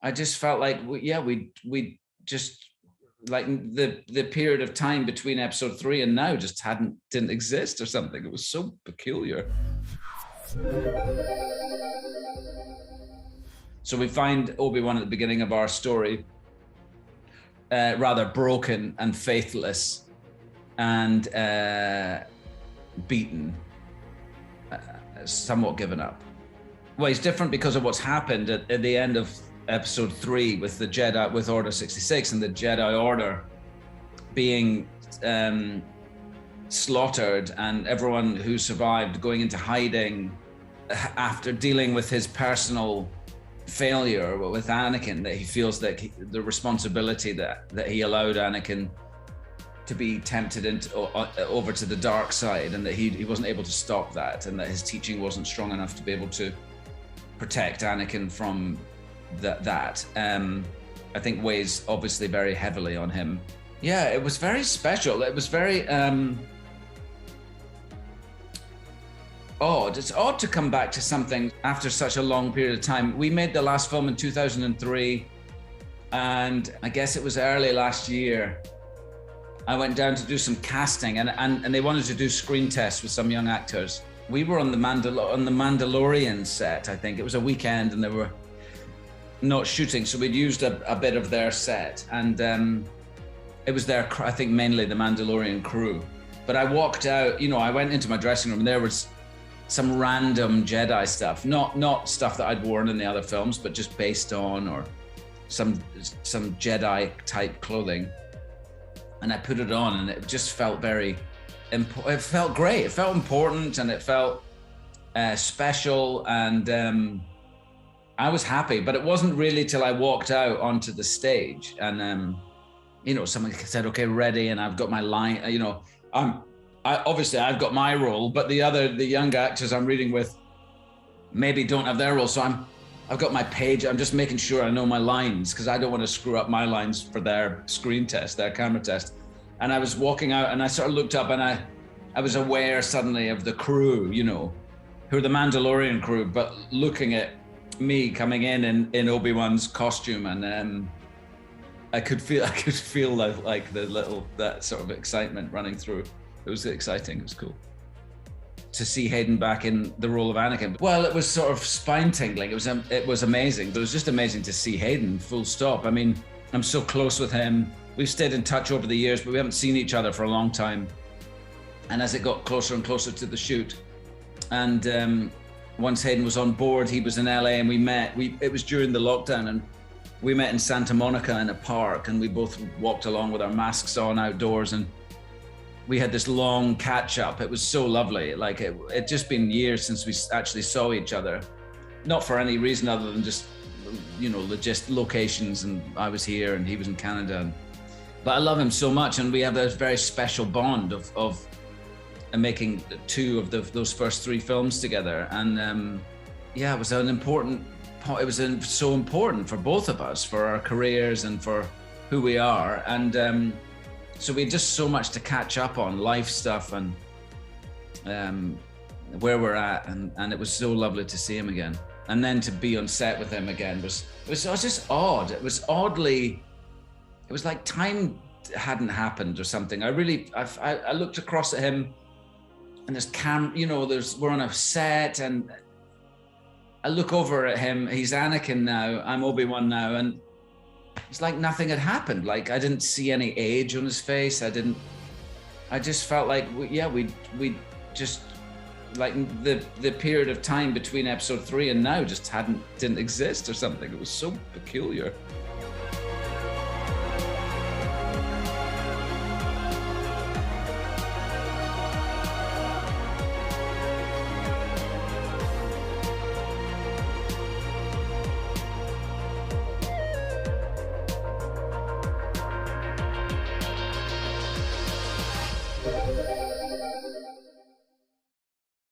I just felt like, we just like the period of time between episode 3 and now just didn't exist or something. It was so peculiar. So we find Obi-Wan at the beginning of our story, rather broken and faithless and beaten, somewhat given up. Well, he's different because of what's happened at the end of episode 3 with the Jedi, with Order 66 and the Jedi Order being slaughtered, and everyone who survived going into hiding after dealing with his personal failure with Anakin, that he feels that the responsibility that he allowed Anakin to be tempted into over to the dark side, and that he wasn't able to stop that, and that his teaching wasn't strong enough to be able to protect Anakin from that. I think weighs obviously very heavily on him. Yeah, it was very special. It was very odd. It's odd to come back to something after such a long period of time. We made the last film in 2003, and I guess it was early last year. I went down to do some casting, and they wanted to do screen tests with some young actors. We were on the Mandalorian set, I think. It was a weekend, and they were not shooting, so we'd used a bit of their set, and it was their, I think, mainly the Mandalorian crew. But I walked out, I went into my dressing room, and there was some random Jedi stuff, not stuff that I'd worn in the other films, but just based on, or some Jedi type clothing. And I put it on, and it just felt it felt great. It felt important, and it felt special, and I was happy. But it wasn't really till I walked out onto the stage, and someone said, "Okay, ready," and I've got my line. Obviously I've got my role, but the young actors I'm reading with maybe don't have their role. So I've got my page. I'm just making sure I know my lines, because I don't want to screw up my lines for their screen test, their camera test. And I was walking out, and I sort of looked up, and I was aware suddenly of the crew, who are the Mandalorian crew, but looking at me coming in Obi-Wan's costume, and I could feel like that sort of excitement running through. It was exciting. It was cool to see Hayden back in the role of Anakin. Well, it was sort of spine-tingling. It was amazing. But it was just amazing to see Hayden, full stop. I mean, I'm so close with him. We've stayed in touch over the years, but we haven't seen each other for a long time. And as it got closer and closer to the shoot, and once Hayden was on board, he was in LA, and we met. It was during the lockdown, and we met in Santa Monica in a park, and we both walked along with our masks on outdoors, and we had this long catch up. It was so lovely. Like it just been years since we actually saw each other, not for any reason other than just, just locations. And I was here and he was in Canada. But I love him so much, and we have a very special bond of making 2 of those first 3 films together. And it was an important. It was so important for both of us, for our careers and for who we are. And so we had just so much to catch up on, life stuff, and where we're at, and it was so lovely to see him again. And then to be on set with him again was just odd. It was like time hadn't happened or something. I looked across at him, and we're on a set, and I look over at him. He's Anakin now. I'm Obi-Wan now, and it's like nothing had happened. Like I didn't see any age on his face. I just felt like, we just, like the period of time between episode 3 and now just didn't exist or something. It was so peculiar.